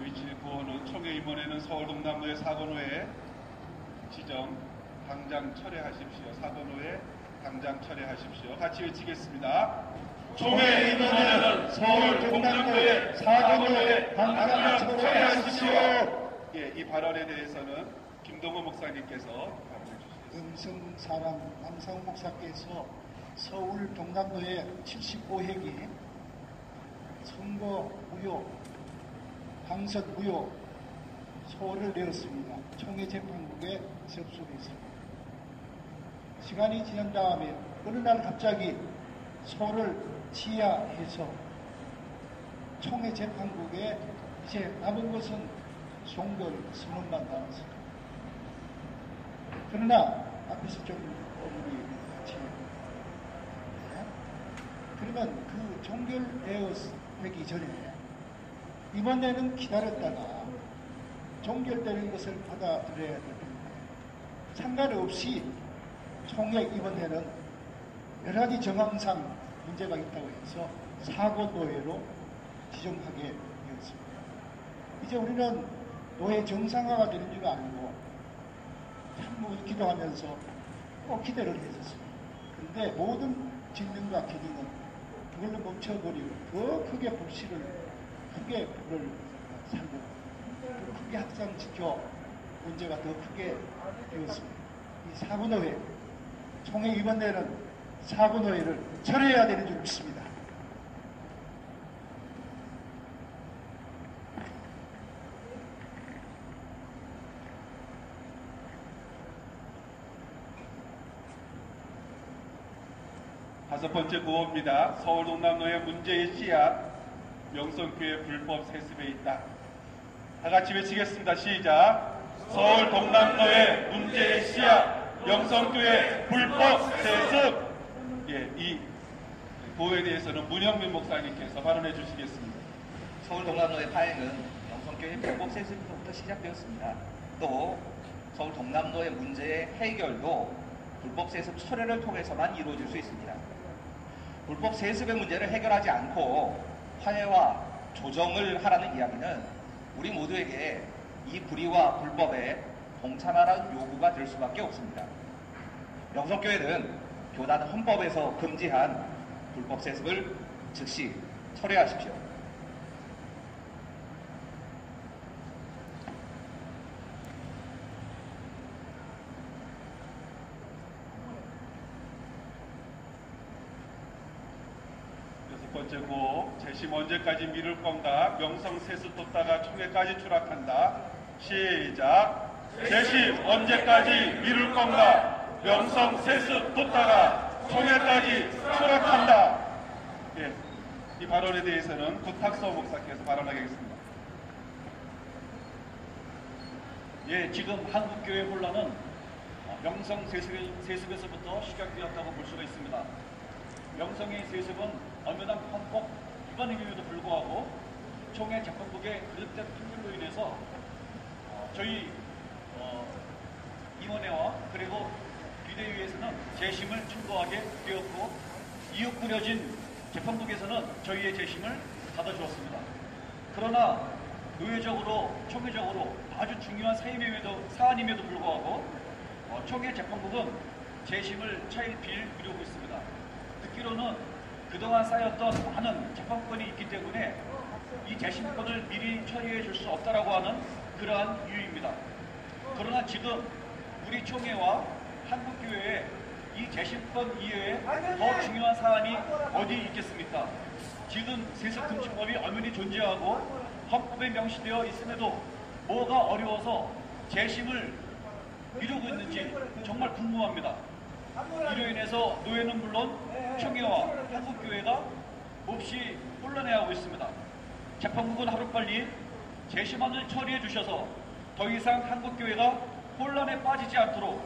외칠 구호는 총회 이번에는 서울 동남로의 사건호에 지정 당장 철회하십시오. 사건호에 당장 철회하십시오. 같이 외치겠습니다. 총회 이번에는 서울 동남로의 사건호에 당장 철회하십시오. 예, 이 발언에 대해서는 김동호 목사님께서 발언해 주시겠습니다. 음성 사람 남상훈 목사께서 서울 동남로의 75회기 선거 무효, 당선 무효 소를 내었습니다. 총회 재판국에 접수했습니다. 시간이 지난 다음에 어느 날 갑자기 소를 지하해서 총회 재판국에 이제 남은 것은 송걸 선언만 남았습니다. 그러나 앞에서 좀 우리 같이 그러면 그 종결되기 전에 이번에는 기다렸다가 종결되는 것을 받아들여야 됩니다. 상관없이 총회 이번에는 여러 가지 정황상 문제가 있다고 해서 사고노예로 지정하게 되었습니다. 이제 우리는 노예 정상화가 되는 줄 알고 참 기도하면서 꼭 기대를 했었습니다. 그런데 모든 진능과 기능은 그걸로 멈춰버리고 더 크게 크게 불을 살고 더 크게 확산시켜 문제가 더 크게 되었습니다. 이 사고노예, 총회 이번에는 사고노예를 철회해야 되는 줄 믿습니다. 다섯 번째 구호입니다. 서울 동남로의 문제의 씨앗, 명성교회 불법 세습에 있다. 다 같이 외치겠습니다. 시작. 서울 동남로의 문제의 씨앗, 명성교회 불법 세습. 예, 이 구호에 대해서는 문영민 목사님께서 발언해 주시겠습니다. 서울 동남로의 파행은 명성교회 불법 세습부터 시작되었습니다. 또 서울 동남로의 문제의 해결도 불법 세습 철회를 통해서만 이루어질 수 있습니다. 불법 세습의 문제를 해결하지 않고 화해와 조정을 하라는 이야기는 우리 모두에게 이 불의와 불법에 동참하라는 요구가 될 수밖에 없습니다. 명성교회는 교단 헌법에서 금지한 불법 세습을 즉시 철회하십시오. 여섯 번째 구호, 재심 언제까지 미룰 건가? 명성 세습 뒀다가 총회까지 추락한다. 시작. 재심 언제까지 미룰 건가? 명성 세습 뒀다가 총회까지 추락한다. 예, 이 발언에 대해서는 구탁서 목사께서 발언하겠습니다. 예, 지금 한국교회 혼란은 명성 세습에서부터 시작되었다고 볼 수가 있습니다. 명성의 세습은 엄연한 헌법 위반임에도 불구하고 총회 재판국의 그릇된 판결로 인해서 저희 임원회와 그리고 비대위에서는 재심을 청구하게 되었고 이후 꾸려진 재판국에서는 저희의 재심을 받아주었습니다. 그러나 의회적으로 총회적으로 아주 중요한 사안임에도 불구하고 총회 재판국은 재심을 차일피일 미루고 있습니다. 듣기로는 그동안 쌓였던 많은 재판권이 있기 때문에 이 재심권을 미리 처리해 줄 수 없다라고 하는 그러한 이유입니다. 그러나 지금 우리 총회와 한국교회에 이 재심권 이외에 더 중요한 사안이 어디 있겠습니까? 지금 세습금지법이 엄연히 존재하고 헌법에 명시되어 있음에도 뭐가 어려워서 재심을 미루고 있는지 정말 궁금합니다. 이로 인해서 노예는 물론 총회와 한국교회가 몹시 혼란해하고 있습니다. 재판국은 하루빨리 재심안을 처리해 주셔서 더 이상 한국교회가 혼란에 빠지지 않도록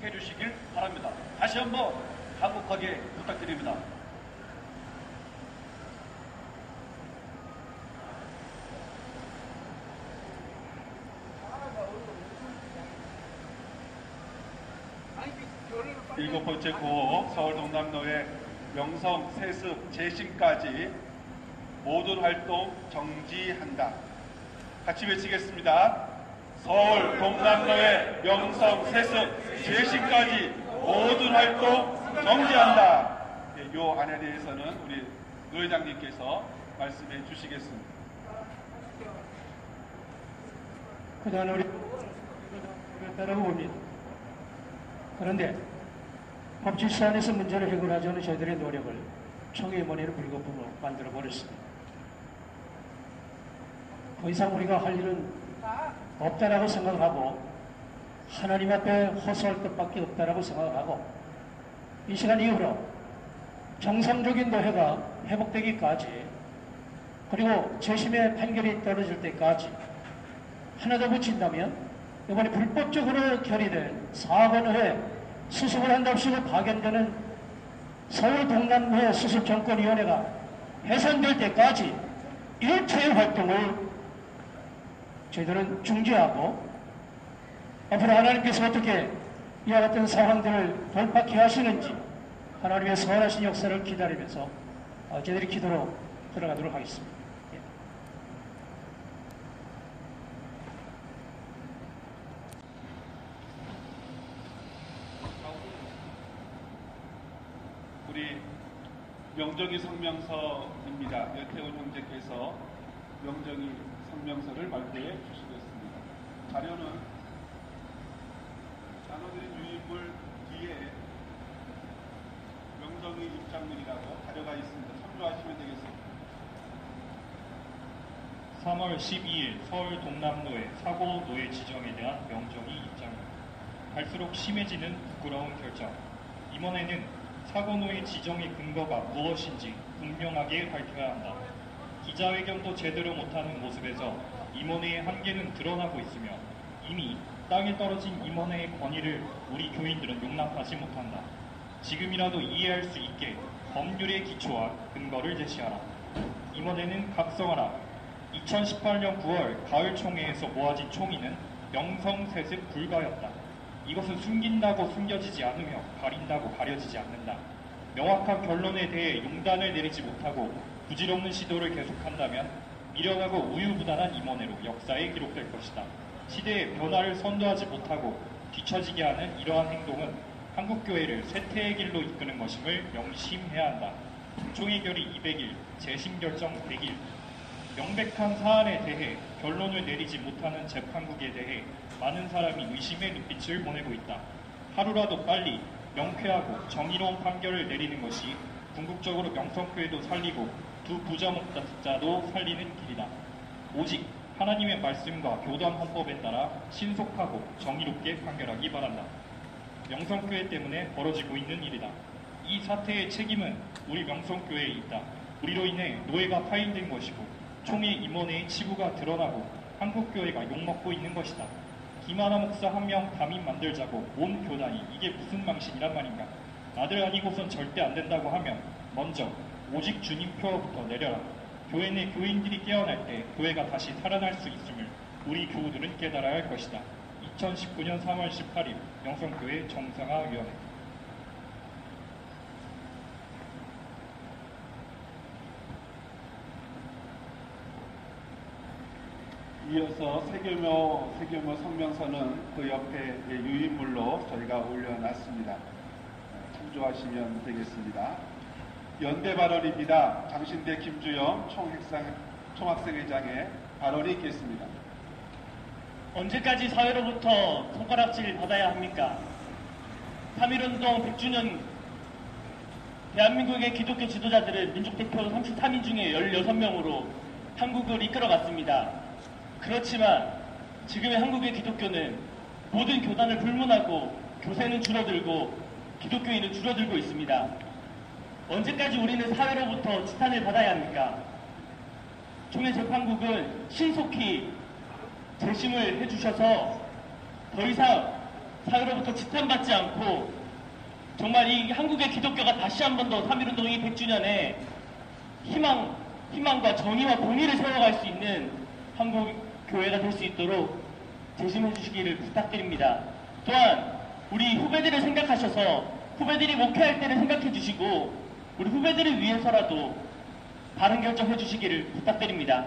해주시길 바랍니다. 다시 한번 간곡하게 부탁드립니다. 일곱 번째 구호, 서울 동남로의 명성 세습 재심까지 모든 활동 정지한다. 같이 외치겠습니다. 서울 동남로의 명성, 세습, 재심까지 모든 활동 정지한다. 이 안에 대해서는 우리 노회장님께서 말씀해 주시겠습니다. 그동안 우리 따라고 봅니다. 그런데 법질서안에서 문제를 해결하자는 저희들의 노력을 총회의원회를 불거품으로 만들어 버렸습니다. 더 이상 우리가 할 일은 없다라고 생각하고 하나님 앞에 호소할 것밖에 없다라고 생각하고 이 시간 이후로 정상적인 노회가 회복되기까지 그리고 재심의 판결이 떨어질 때까지 하나 더 붙인다면 이번에 불법적으로 결의된 사건회 수습을 한답시고 파견되는 서울 동남로의 수습정권위원회가 해산될 때까지 일체의 활동을 저희들은 중지하고 앞으로 하나님께서 어떻게 이와 같은 상황들을 돌파케 하시는지 하나님의 선하신 역사를 기다리면서 저희들이 기도로 들어가도록 하겠습니다. 우리 명정의 성명서입니다. 여태훈 형제께서 명정의 성명서를 발표해 주시겠습니다. 자료는 단원의 유인물 뒤에 명정의 입장문이라고 자료가 있습니다. 참조하시면 되겠습니다. 3월 12일 서울 동남로의 사고 노예 지정에 대한 명정의 입장문. 갈수록 심해지는 부끄러운 결정. 임원회는 사고 노예 지정의 근거가 무엇인지 분명하게 밝혀야 한다. 기자회견도 제대로 못하는 모습에서 임원회의 한계는 드러나고 있으며 이미 땅에 떨어진 임원회의 권위를 우리 교인들은 용납하지 못한다. 지금이라도 이해할 수 있게 법률에 기초한 근거를 제시하라. 임원회는 각성하라. 2018년 9월 가을 총회에서 모아진 총의는 명성세습 불가였다. 이것은 숨긴다고 숨겨지지 않으며 가린다고 가려지지 않는다. 명확한 결론에 대해 용단을 내리지 못하고 부질없는 시도를 계속한다면 미련하고 우유부단한 임원회로 역사에 기록될 것이다. 시대의 변화를 선도하지 못하고 뒤처지게 하는 이러한 행동은 한국교회를 쇠퇴의 길로 이끄는 것임을 명심해야 한다. 총회 결의 200일, 재심 결정 100일. 명백한 사안에 대해 결론을 내리지 못하는 재판국에 대해 많은 사람이 의심의 눈빛을 보내고 있다. 하루라도 빨리 명쾌하고 정의로운 판결을 내리는 것이 궁극적으로 명성교회도 살리고 두 부자 목자도 살리는 길이다. 오직 하나님의 말씀과 교단 헌법에 따라 신속하고 정의롭게 판결하기 바란다. 명성교회 때문에 벌어지고 있는 일이다. 이 사태의 책임은 우리 명성교회에 있다. 우리로 인해 노예가 파인된 것이고 총회 임원회의 치부가 드러나고 한국교회가 욕먹고 있는 것이다. 김하나 목사 한 명 담임 만들자고 온 교단이 이게 무슨 망신이란 말인가. 나들 아니고선 절대 안 된다고 하면 먼저 오직 주님 표어부터 내려라. 교회 내 교인들이 깨어날 때 교회가 다시 살아날 수 있음을 우리 교우들은 깨달아야 할 것이다. 2019년 3월 18일 명성교회 정상화위원회. 이어서 세교묘 성명서는 그 옆에 유인물로 저희가 올려놨습니다. 참조하시면 되겠습니다. 연대 발언입니다. 장신대 김주영 총학생회장의 발언이 있겠습니다. 언제까지 사회로부터 손가락질 받아야 합니까? 3.1운동 100주년 대한민국의 기독교 지도자들은 민족대표 33인 중에 16명으로 한국을 이끌어갔습니다. 그렇지만 지금의 한국의 기독교는 모든 교단을 불문하고 교세는 줄어들고 기독교인은 줄어들고 있습니다. 언제까지 우리는 사회로부터 지탄을 받아야 합니까? 총회 재판국은 신속히 재심을 해주셔서 더 이상 사회로부터 지탄받지 않고 정말 이 한국의 기독교가 다시 한 번 더 3.1운동이 100주년에 희망과 정의와 공의를 세워갈 수 있는 한국 교회가 될 수 있도록 재심해 주시기를 부탁드립니다. 또한 우리 후배들을 생각하셔서 후배들이 목회할 때를 생각해 주시고 우리 후배들을 위해서라도 바른 결정해 주시기를 부탁드립니다.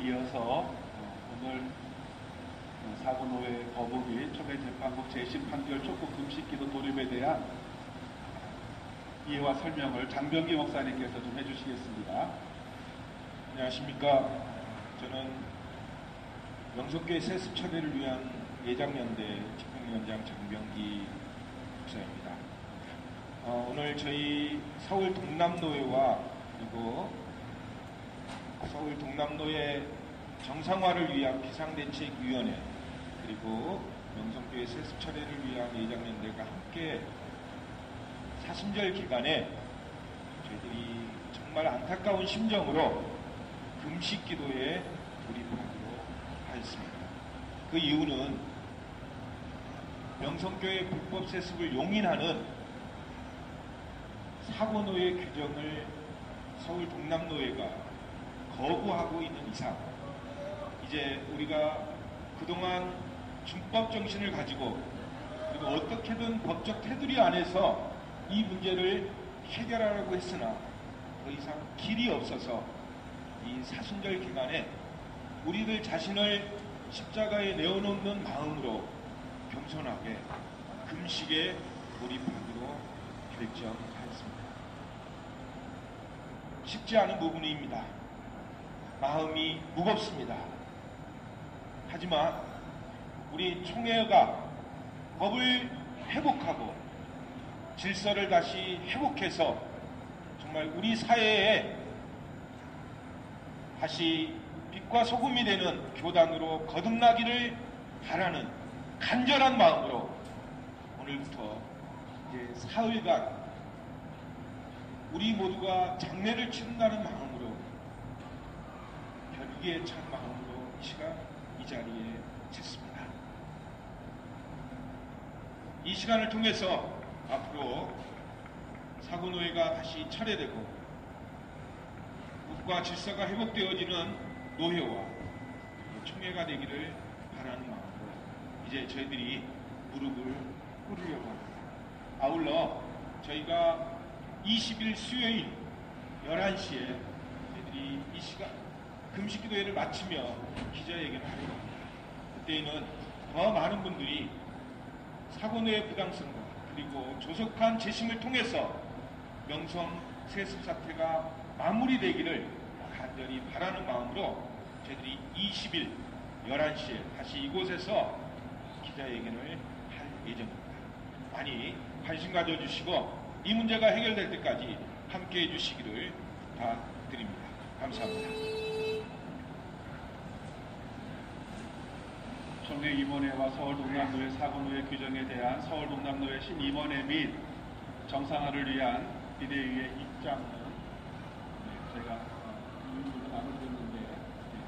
이어서 오늘 사고노회 거부 및 총회재판국 재심 판결 촉구 금식기도 돌입에 대한 이해와 설명을 장병기 목사님께서 좀 해주시겠습니다. 안녕하십니까. 저는 명성교회 세습 처리를 위한 예장연대 집행위원장 장병기 목사입니다. 오늘 저희 서울 동남노회와 그리고 서울 동남노회 정상화를 위한 비상대책위원회 그리고 명성교회 세습 처리를 위한 예장연대가 함께 사순절 기간에 저희들이 정말 안타까운 심정으로 금식 기도에 돌입하기로 하였습니다. 그 이유는 명성교회 불법 세습을 용인하는 사고노예 규정을 서울 동남노회가 거부하고 있는 이상 이제 우리가 그동안 준법 정신을 가지고 그리고 어떻게든 법적 테두리 안에서 이 문제를 해결하려고 했으나 더 이상 길이 없어서 이 사순절 기간에 우리들 자신을 십자가에 내어놓는 마음으로 겸손하게 금식에 돌입하기로 결정하였습니다. 쉽지 않은 부분입니다. 마음이 무겁습니다. 하지만 우리 총회가 법을 회복하고 질서를 다시 회복해서 정말 우리 사회에 다시 빛과 소금이 되는 교단으로 거듭나기를 바라는 간절한 마음으로 오늘부터 이제 사흘간 우리 모두가 장례를 치른다는 마음으로 결기에 찬 마음으로 이 시간 이 자리에 섰습니다. 이 시간을 통해서 앞으로 사고노회가 다시 철회되고 법과 질서가 회복되어지는 노회와 총회가 되기를 바라는 마음으로 이제 저희들이 무릎을 꿇으려고 합니다. 아울러 저희가 20일 수요일 11시에 저희들이 이 시간 금식기도회를 마치며 기자회견을 하려고 합니다. 그때에는 더 많은 분들이 사고노의 부당성과 그리고 조속한 재심을 통해서 명성 세습 사태가 마무리되기를 간절히 바라는 마음으로 저희들이 20일 11시에 다시 이곳에서 기자회견을 할 예정입니다. 많이 관심 가져주시고 이 문제가 해결될 때까지 함께해 주시기를 부탁드립니다. 감사합니다. 총회 임원회와 서울 동남노회 사고노회 규정에 대한 서울 동남노회 신임원회 및 정상화를 위한 비대위의 입장은 제가 이유를 나눠드렸는데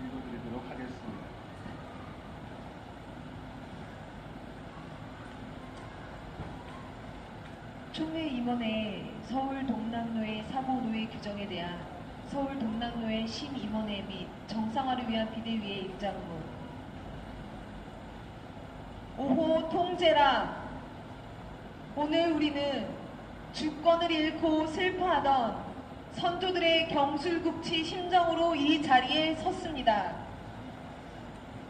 읽어드리도록 하겠습니다. 총회 임원회 서울 동남노회 사고노회 규정에 대한 서울 동남노회 신임원회 및 정상화를 위한 비대위의 입장문 5호 통제라. 오늘 우리는 주권을 잃고 슬퍼하던 선조들의 경술국치 심정으로 이 자리에 섰습니다.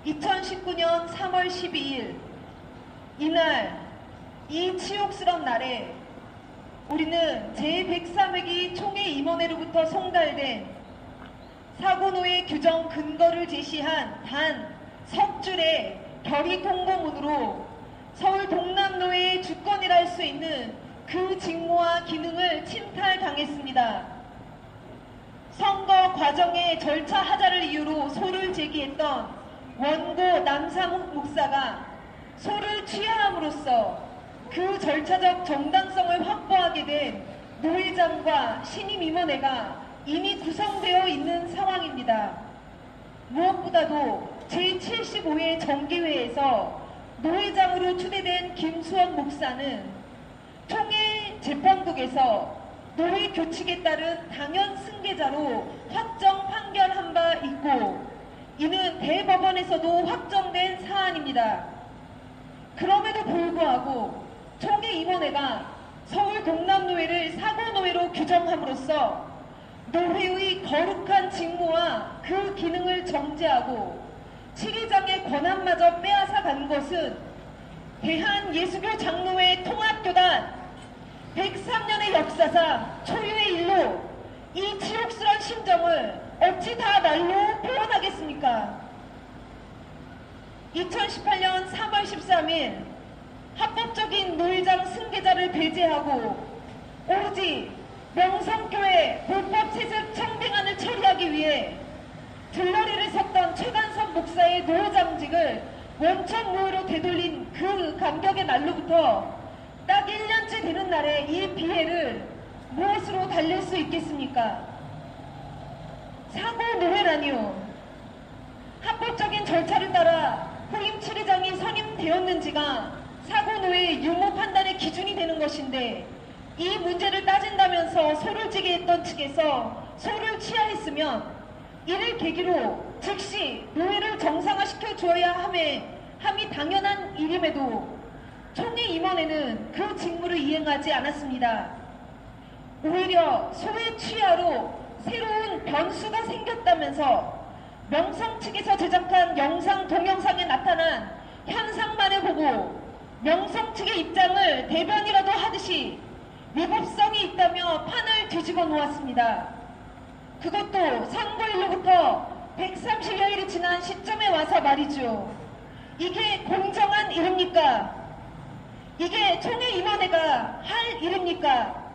2019년 3월 12일 이날 이 치욕스러운 날에 우리는 제103회기 총회 임원회로부터 송달된 사고노회 규정 근거를 제시한 단 석 줄의 결의 통보문으로 서울 동남노회의 주권이라 할 수 있는 그 직무와 기능을 침탈당했습니다. 선거 과정의 절차 하자를 이유로 소를 제기했던 원고 남사목 목사가 소를 취하함으로써 그 절차적 정당성을 확보하게 된 노회장과 신임임원회가 이미 구성되어 있는 상황입니다. 무엇보다도 제75회 정기회에서 노회장으로 추대된 김수원 목사는 총회 재판국에서 노회 교칙에 따른 당연 승계자로 확정 판결한 바 있고 이는 대법원에서도 확정된 사안입니다. 그럼에도 불구하고 총회 임원회가 서울 동남노회를 사고노회로 규정함으로써 노회의 거룩한 직무와 그 기능을 정지하고 7위장의 권한마저 빼앗아 간 것은 대한예수교 장로회 통합교단 103년의 역사상 초유의 일로 이 치욕스러운 심정을 어찌 다 날로 표현하겠습니까? 2018년 3월 13일 합법적인 노회장 승계자를 배제하고 오로지 명성교회 불법 세습 청빙안을 처리하기 위해 들러리를 섰던 최관섭 목사의 노회장직을 원천 무효로 되돌린 그 감격의 날로부터 딱 1년째 되는 날에 이 비애를 무엇으로 달랠 수 있겠습니까? 사고 노회라니요. 합법적인 절차를 따라 후임 7회장이 선임되었는지가 사고 노회의 유무 판단의 기준이 되는 것인데 이 문제를 따진다면서 소를 지게 했던 측에서 소를 취하했으면 이를 계기로 즉시 노회를 정상화시켜 주어야 함이 당연한 일임에도 총회 임원회는 그 직무를 이행하지 않았습니다. 오히려 소의 취하로 새로운 변수가 생겼다면서 명성 측에서 제작한 영상 동영상에 나타난 현상만을 보고 명성 측의 입장을 대변이라도 하듯이 위법성이 있다며 판을 뒤집어 놓았습니다. 그것도 선거일로부터 130여일이 지난 시점에 와서 말이죠. 이게 공정한 일입니까? 이게 총회 임원회가 할 일입니까?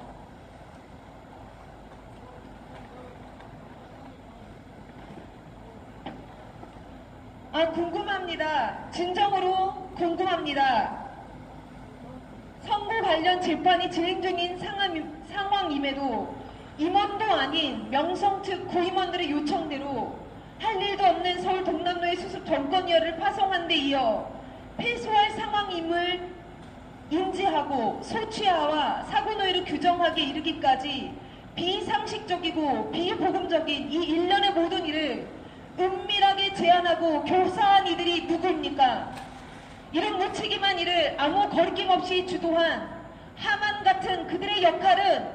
궁금합니다. 진정으로 궁금합니다. 선거 관련 재판이 진행 중인 상황임에도 임원도 아닌 명성 측 구임원들의 요청대로 할 일도 없는 서울 동남로의 수습 정권위원회를 파송한 데 이어 패소할 상황임을 인지하고 소취하와 사고노예를 규정하기에 이르기까지 비상식적이고 비복음적인 이 일련의 모든 일을 은밀하게 제안하고 교사한 이들이 누구입니까? 이런 무책임한 일을 아무 거리낌 없이 주도한 하만 같은 그들의 역할은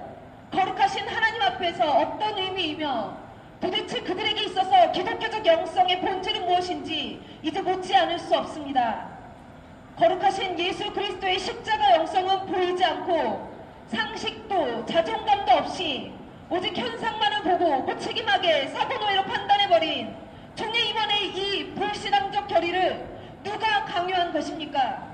거룩하신 하나님 앞에서 어떤 의미이며 도대체 그들에게 있어서 기독교적 영성의 본질은 무엇인지 이제 묻지 않을 수 없습니다. 거룩하신 예수 그리스도의 십자가 영성은 보이지 않고 상식도 자존감도 없이 오직 현상만을 보고 무책임하게 사고노예로 판단해버린 총회 임원의 이 불신앙적 결의를 누가 강요한 것입니까?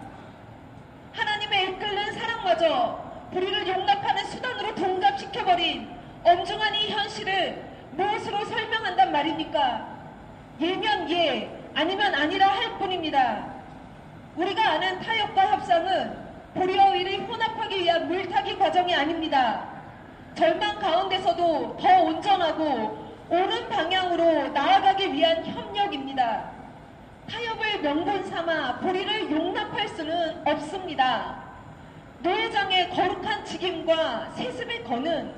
하나님의 이끌는 사랑마저 불의를 용납하는 수단으로 둔갑시켜버린 엄중한 이 현실을 무엇으로 설명한단 말입니까? 예면 예, 아니면 아니라 할 뿐입니다. 우리가 아는 타협과 협상은 불의와 의를 혼합하기 위한 물타기 과정이 아닙니다. 절망 가운데서도 더 온전하고 옳은 방향으로 나아가기 위한 협력입니다. 타협을 명분 삼아 불의를 용납할 수는 없습니다. 노회장의 거룩한 직임과 세습의 건은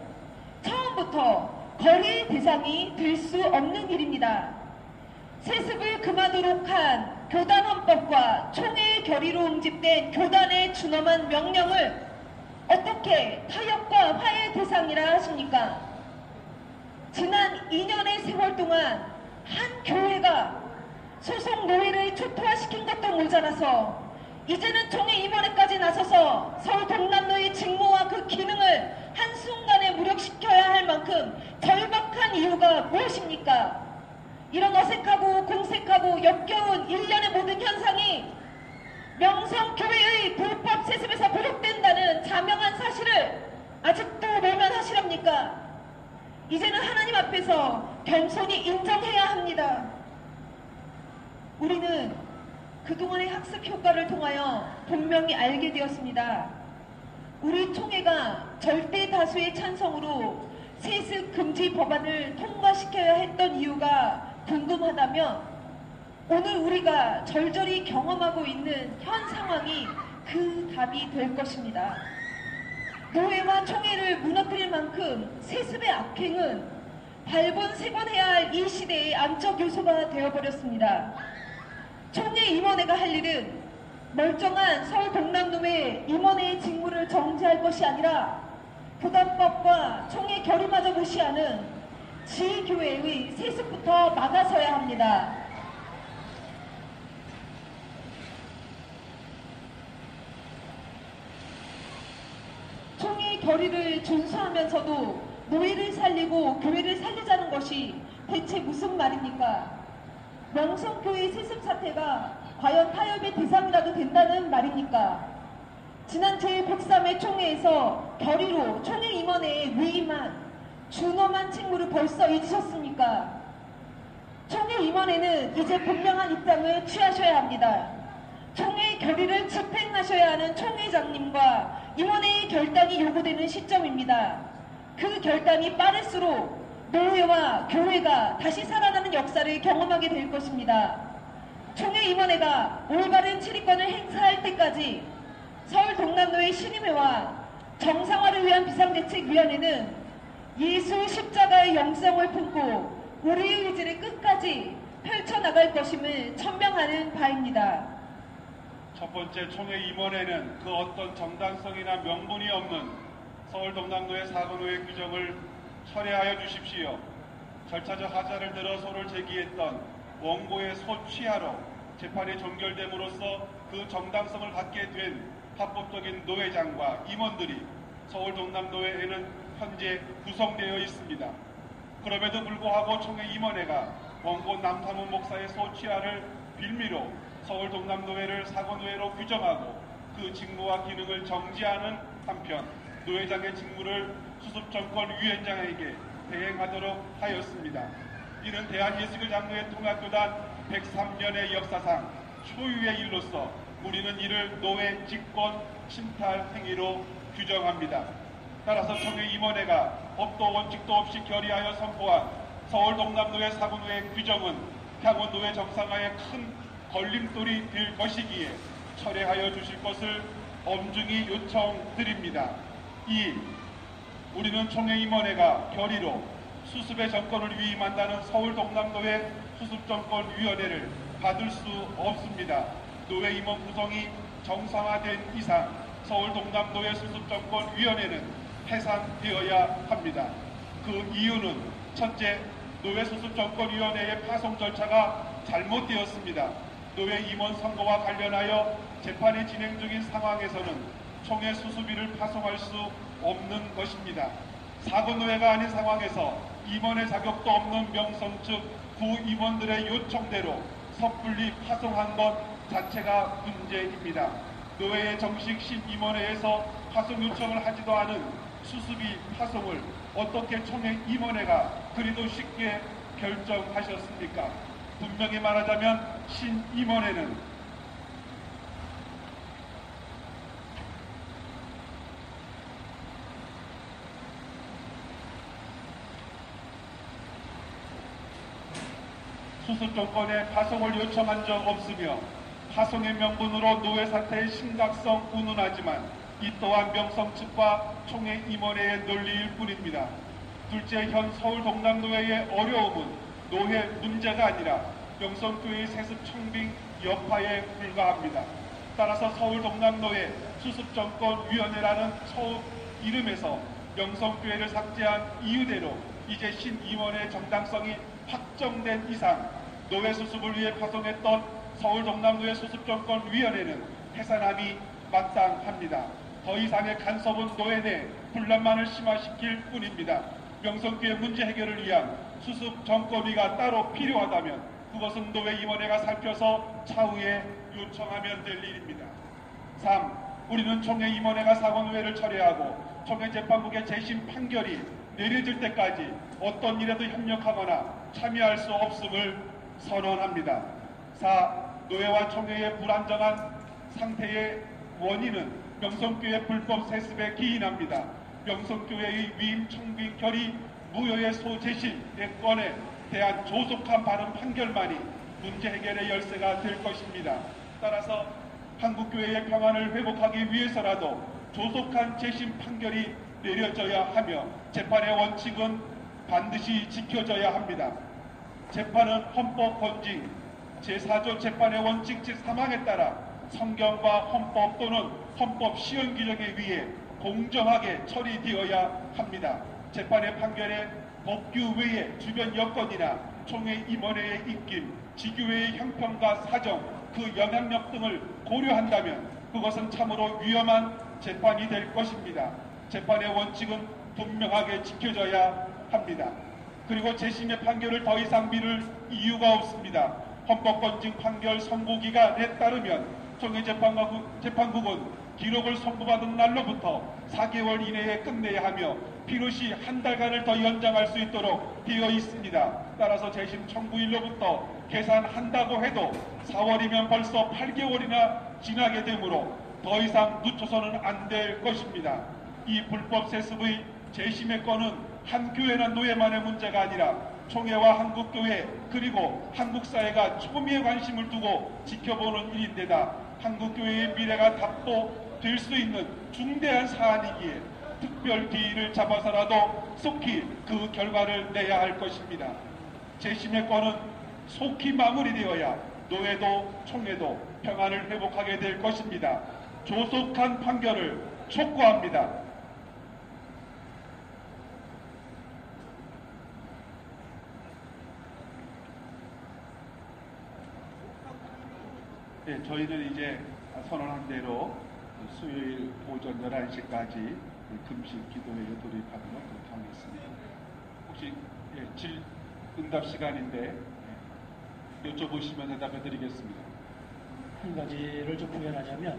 처음부터 거래의 대상이 될 수 없는 일입니다. 세습을 금하도록 한 교단 헌법과 총회의 결의로 응집된 교단의 준엄한 명령을 어떻게 타협과 화해의 대상이라 하십니까? 지난 2년의 세월 동안 한 교회가 소속 노예를 초토화시킨 것도 모자라서 이제는 총회 임원회까지 나서서 서울 동남로의 직무와 그 기능을 한순간에 무력시켜야 할 만큼 절박한 이유가 무엇입니까? 이런 어색하고 공색하고 역겨운 일련의 모든 현상이 명성교회의 불법 세습에서 비롯된다는 자명한 사실을 아직도 외면하시렵니까? 이제는 하나님 앞에서 겸손히 인정해야 합니다. 우리는 그동안의 학습 효과를 통하여 분명히 알게 되었습니다. 우리 총회가 절대 다수의 찬성으로 세습 금지 법안을 통과시켜야 했던 이유가 궁금하다면 오늘 우리가 절절히 경험하고 있는 현 상황이 그 답이 될 것입니다. 노회와 총회를 무너뜨릴 만큼 세습의 악행은 발본색원해야 할 이 시대의 암적 요소가 되어버렸습니다. 총회 임원회가 할 일은 멀쩡한 서울 동남로의 임원회의 직무를 정지할 것이 아니라 교단법과 총회 결의마저 무시하는 지교회의 세습부터 막아서야 합니다. 총회 결의를 준수하면서도 노예를 살리고 교회를 살리자는 것이 대체 무슨 말입니까? 명성교회 세습 사태가 과연 타협의 대상이라도 된다는 말입니까? 지난 제103회 총회에서 결의로 총회 임원회에 위임한 준엄한 책무를 벌써 잊으셨습니까? 총회 임원회는 이제 분명한 입장을 취하셔야 합니다. 총회 결의를 집행하셔야 하는 총회장님과 임원회의 결단이 요구되는 시점입니다. 그 결단이 빠를수록 노회와 교회가 다시 살아나는 역사를 경험하게 될 것입니다. 총회 임원회가 올바른 출입권을 행사할 때까지 서울 동남노회 신임회와 정상화를 위한 비상대책위원회는 예수 십자가의 영성을 품고 우리의 의지를 끝까지 펼쳐나갈 것임을 천명하는 바입니다. 첫 번째 총회 임원회는 그 어떤 정당성이나 명분이 없는 서울 동남노회 사고노회 규정을 철회하여 주십시오. 절차적 하자를 들어 소를 제기했던 원고의 소취하로 재판이 종결됨으로써 그 정당성을 갖게 된 합법적인 노회장과 임원들이 서울 동남노회에는 현재 구성되어 있습니다. 그럼에도 불구하고 총회 임원회가 원고 남상훈 목사의 소취하를 빌미로 서울 동남노회를 사고노회로 규정하고 그 직무와 기능을 정지하는 한편 노회장의 직무를 수습정권위원장에게 대행하도록 하였습니다. 이는 대한예수교 장로회 통합교단 103년의 역사상 초유의 일로서 우리는 이를 노회 직권 침탈 행위로 규정합니다. 따라서 총회 임원회가 법도 원칙도 없이 결의하여 선포한 서울 동남노회 사고노회 규정은 향후 노회 정상화에 큰 걸림돌이 될 것이기에 철회하여 주실 것을 엄중히 요청드립니다. 2. 우리는 총회 임원회가 결의로 수습의 정권을 위임한다는 서울 동남노회 수습정권위원회를 받을 수 없습니다. 노회 임원 구성이 정상화된 이상 서울 동남노회 수습정권위원회는 해산되어야 합니다. 그 이유는 첫째, 노회 수습정권위원회의 파송 절차가 잘못되었습니다. 노회 임원 선거와 관련하여 재판이 진행 중인 상황에서는 총회 수수비를 파송할 수 없는 것입니다. 사고노회가 아닌 상황에서 임원의 자격도 없는 명성 측 구임원들의 요청대로 섣불리 파송한 것 자체가 문제입니다. 노회의 정식 신임원회에서 파송 요청을 하지도 않은 수수비 파송을 어떻게 총회 임원회가 그리도 쉽게 결정하셨습니까? 분명히 말하자면 신임원회는 수습정권에 파송을 요청한 적 없으며 파송의 명분으로 노회 사태의 심각성 운운하지만 이 또한 명성 측과 총회 임원회의 논리일 뿐입니다. 둘째, 현 서울 동남노회의 어려움은 노회 문제가 아니라 명성교회의 세습 청빙 여파에 불과합니다. 따라서 서울 동남노회 수습정권위원회라는 처음 이름에서 명성교회를 삭제한 이유대로 이제 신임원의 정당성이 확정된 이상 노회 수습을 위해 파송했던 서울 동남노회 수습정권위원회는 해산함이 마땅합니다. 더 이상의 간섭은 노회 내 분란만을 심화시킬 뿐입니다. 명성교회 문제 해결을 위한 수습정권위가 따로 필요하다면 그것은 노회 임원회가 살펴서 차후에 요청하면 될 일입니다. 3. 우리는 총회 임원회가 사고노회를 철회하고 총회 재판국의 재심 판결이 내려질 때까지 어떤 일에도 협력하거나 참여할 수 없음을 선언합니다. 4. 노회와 총회의 불안정한 상태의 원인은 명성교회 불법 세습에 기인합니다. 명성교회의 위임 청빙 결의 무효의 소재심의 건에 대한 조속한 발언 판결만이 문제 해결의 열쇠가 될 것입니다. 따라서 한국교회의 평안을 회복하기 위해서라도 조속한 재심 판결이 내려져야 하며 재판의 원칙은 반드시 지켜져야 합니다. 재판은 헌법 권징 제4조 재판의 원칙 제3항에 따라 성경과 헌법 또는 헌법 시행 규정에 의해 공정하게 처리되어야 합니다. 재판의 판결에 법규 외에 주변 여건이나 총회 임원회의 입김, 지교회의 형편과 사정, 그 영향력 등을 고려한다면 그것은 참으로 위험한 재판이 될 것입니다. 재판의 원칙은 분명하게 지켜져야 합니다. 그리고 재심의 판결을 더 이상 미룰 이유가 없습니다. 헌법검증 판결 선고 기간에 따르면 총회재판국은 기록을 선고받은 날로부터 4개월 이내에 끝내야 하며 필요시 한 달간을 더 연장할 수 있도록 되어 있습니다. 따라서 재심 청구일로부터 계산한다고 해도 4월이면 벌써 8개월이나 지나게 되므로 더 이상 늦춰서는 안 될 것입니다. 이 불법 세습의 재심의 건은 한 교회나 노예만의 문제가 아니라 총회와 한국교회 그리고 한국사회가 초미의 관심을 두고 지켜보는 일인데다 한국교회의 미래가 답보될 수 있는 중대한 사안이기에 특별 기일을 잡아서라도 속히 그 결과를 내야 할 것입니다. 재심의 건은 속히 마무리되어야 노회도 총회도 평안을 회복하게 될 것입니다. 조속한 판결을 촉구합니다. 네, 저희는 이제 선언한 대로 수요일 오전 11시까지 금식 기도회에 돌입하는 걸 그렇게 하겠습니다. 혹시 응답 시간인데 여쭤보시면 대답해 드리겠습니다. 한 가지를 좀 부연하자면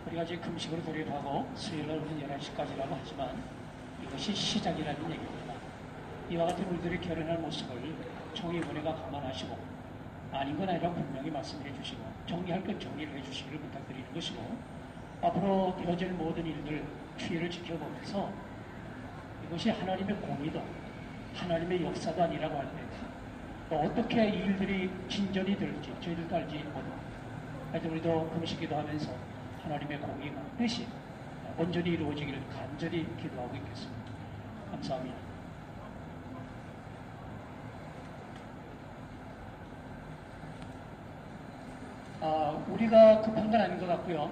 우리가 지금 금식으로 돌입하고 수요일날 오전 11시까지라고 하지만 이것이 시작이라는 얘기입니다. 이와 같은 우리들의 결연한 모습을 총회위원회가 감안하시고 아닌 건 아니라고 분명히 말씀해 주시고 정리할 건 정리를 해 주시기를 부탁드리는 것이고 앞으로 되어질 모든 일들 추이를 지켜보면서 이것이 하나님의 공의도 하나님의 역사도 아니라고 할 때 또 어떻게 이 일들이 진전이 될지 저희들도 알지 못하고 하여튼 우리도 금식기도 하면서 하나님의 공의가 뜻이 온전히 이루어지기를 간절히 기도하고 있겠습니다. 감사합니다. 우리가 급한 건 아닌 것 같고요.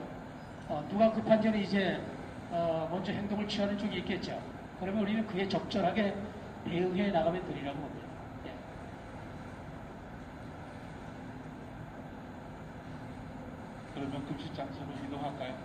누가 급한지는 이제 먼저 행동을 취하는 쪽이 있겠죠. 그러면 우리는 그에 적절하게 대응해 나가면 되리라고 봅니다. 예. 그러면 금식 장소로 이동할까요?